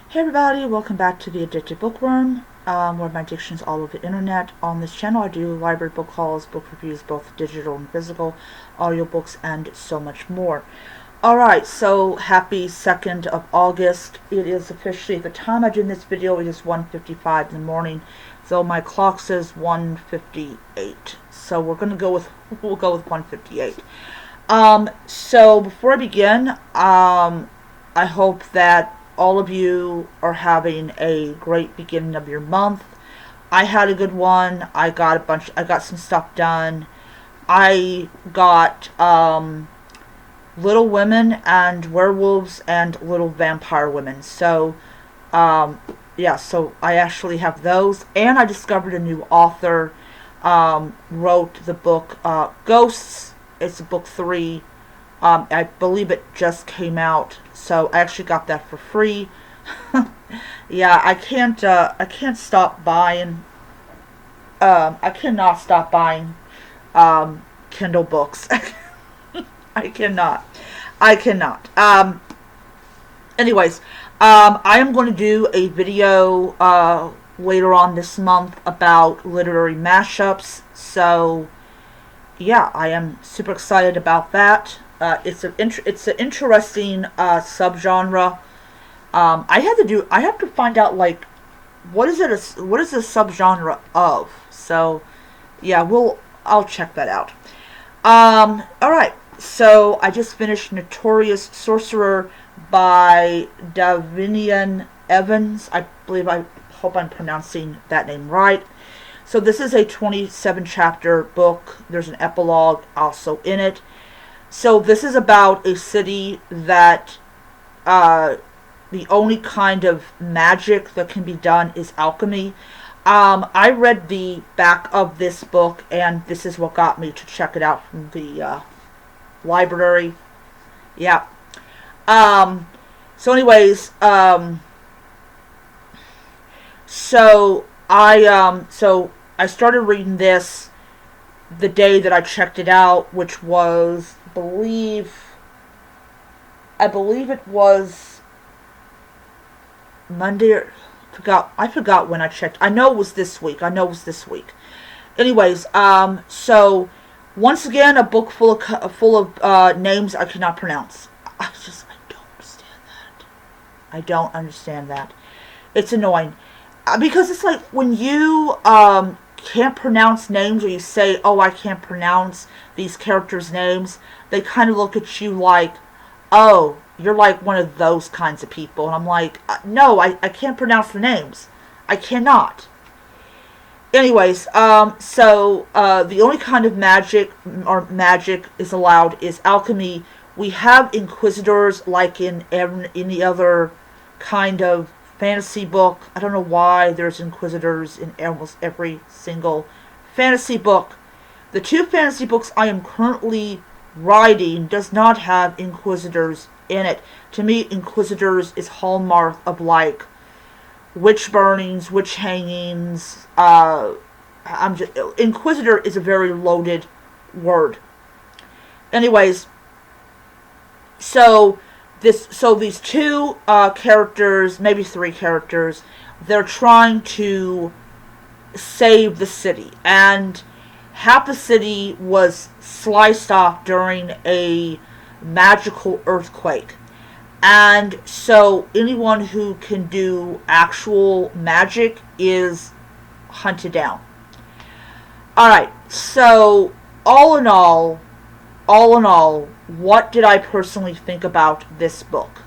Hey everybody, welcome back to the Addicted Bookworm, where my addiction is all over the internet. On this channel I do library book hauls, book reviews, both digital and physical, audiobooks, and so much more. Alright, so happy 2nd of August. It is officially, at the time I did this video, it is 1:55 in the morning, so my clock says 1:58. So we'll go with 1:58. So before I begin, I hope that all of you are having a great beginning of your month. I had a good one. I got some stuff done. I got Little Women and Werewolves and Little Vampire Women. So yeah, so I actually have those, and I discovered a new author. Wrote the book Ghosts. It's book 3. I believe it just came out, so I actually got that for free. Yeah, I can't stop buying. I cannot stop buying Kindle books. I cannot. Anyways, I am going to do a video later on this month about literary mashups. So yeah, I am super excited about that. It's an interesting subgenre. I have to find out, like, what is a subgenre of. So yeah, I'll check that out. All right. So I just finished Notorious Sorcerer by Davinia Evans. I hope I'm pronouncing that name right. So this is a 27 chapter book. There's an epilogue also in it. So this is about a city that the only kind of magic that can be done is alchemy. I read the back of this book, and this is what got me to check it out from the library. Yeah. So anyways, so I started reading this the day that I checked it out, which was, I believe it was Monday, or I forgot when I checked. I know it was this week. Anyways, so once again, a book full of names I cannot pronounce. I don't understand that. It's annoying. Because it's like when you can't pronounce names, or you say, oh, I can't pronounce these characters' names, they kind of look at you like, oh, you're like one of those kinds of people. And I'm like, no, I can't pronounce the names. I cannot. Anyways, so the only kind of magic is allowed is alchemy. We have inquisitors like in any other kind of fantasy book. I don't know why there's inquisitors in almost every single fantasy book. The 2 fantasy books I am currently writing does not have inquisitors in it. To me, inquisitors is hallmark of, like, witch burnings, witch hangings. Inquisitor is a very loaded word. Anyways, so these 2 characters, maybe 3 characters, they're trying to save the city, and half the city was sliced off during a magical earthquake. And so anyone who can do actual magic is hunted down. Alright, so all in all, what did I personally think about this book?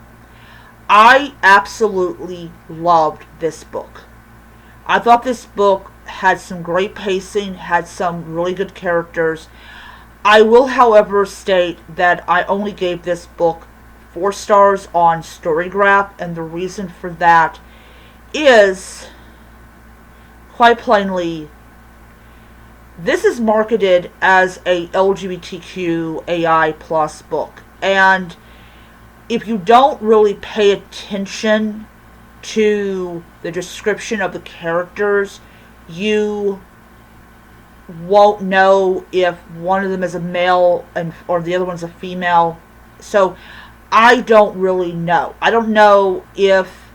I absolutely loved this book. I thought this book had some great pacing, had some really good characters. I will, however, state that I only gave this book 4 stars on Storygraph, and the reason for that is, quite plainly, this is marketed as a LGBTQ AI plus book, and if you don't really pay attention to the description of the characters, you won't know if one of them is a male or the other one's a female. So I don't really know. I don't know if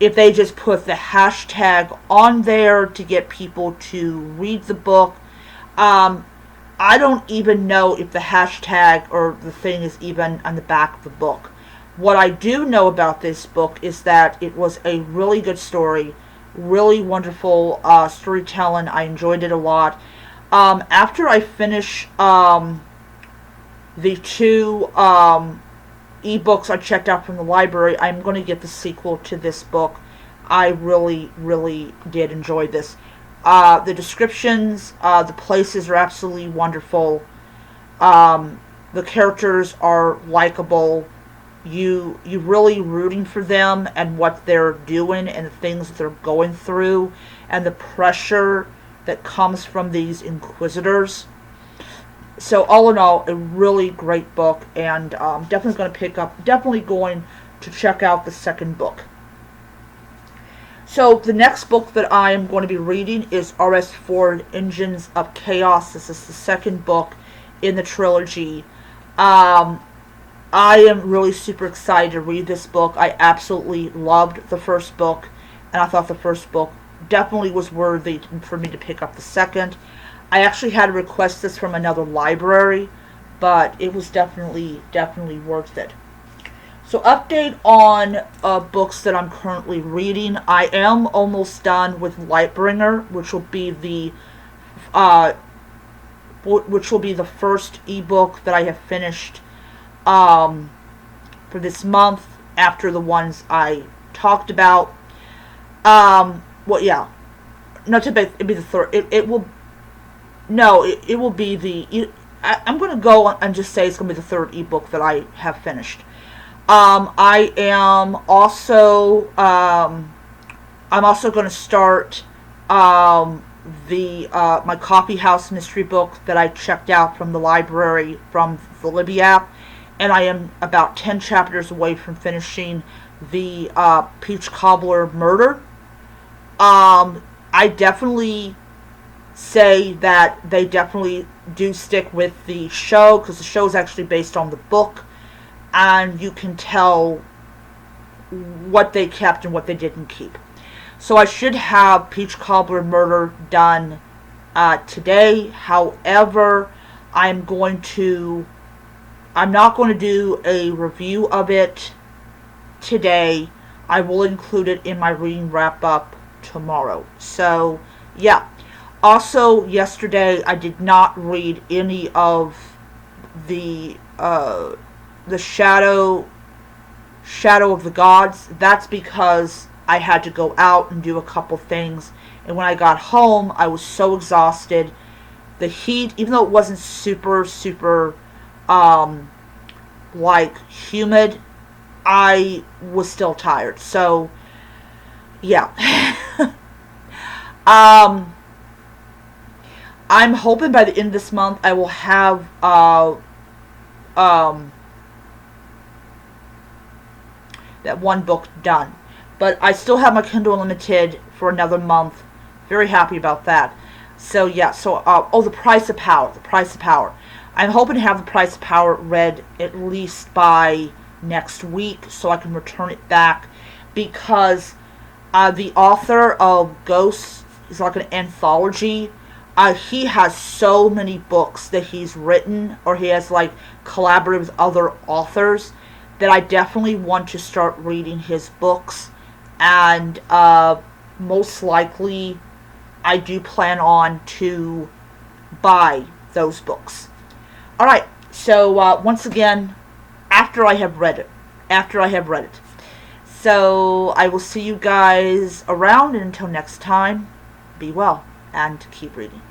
if they just put the hashtag on there to get people to read the book. I don't even know if the hashtag or the thing is even on the back of the book. What I do know about this book is that it was a really good story, really wonderful storytelling. I enjoyed it a lot. After I finish the two ebooks I checked out from the library, I'm going to get the sequel to this book. I really, really did enjoy this. The descriptions, the places are absolutely wonderful. The characters are likable. You really rooting for them and what they're doing and the things that they're going through and the pressure that comes from these inquisitors. So all in all, a really great book, and definitely going to check out the second book. So the next book that I am going to be reading is R.S. Ford, Engines of Chaos. This is the second book in the trilogy. I am really super excited to read this book. I absolutely loved the first book, and I thought the first book definitely was worthy for me to pick up the second. I actually had to request this from another library, but it was definitely worth it. So update on books that I'm currently reading. I am almost done with Lightbringer, which will be the first ebook that I have finished for this month after the ones I talked about. Well, yeah, no, it'd be the third. It will be the. I'm going to go and just say it's going to be the third ebook that I have finished. I am also I'm also going to start my Coffee House mystery book that I checked out from the library from the Libby app, and I am about 10 chapters away from finishing the Peach Cobbler murder. I definitely say that they definitely do stick with the show, because the show is actually based on the book, and you can tell what they kept and what they didn't keep. So I should have Peach Cobbler Murder done today. However, I'm not going to do a review of it today. I will include it in my reading wrap-up tomorrow. So, yeah. Also, yesterday I did not read any of the Shadow of the Gods. That's because I had to go out and do a couple things, and when I got home I was so exhausted. The heat, even though it wasn't super humid, I was still tired. So yeah. I'm hoping by the end of this month I will have that one book done. But I still have my Kindle Unlimited for another month. Very happy about that. So yeah, The Price of Power. The Price of Power. I'm hoping to have The Price of Power read at least by next week so I can return it back, because the author of Ghosts is like an anthology. He has so many books that he's written, or he has like collaborated with other authors, that I definitely want to start reading his books, and most likely I do plan on to buy those books. Alright, so once again, after I have read it. So I will see you guys around, and until next time, be well and keep reading.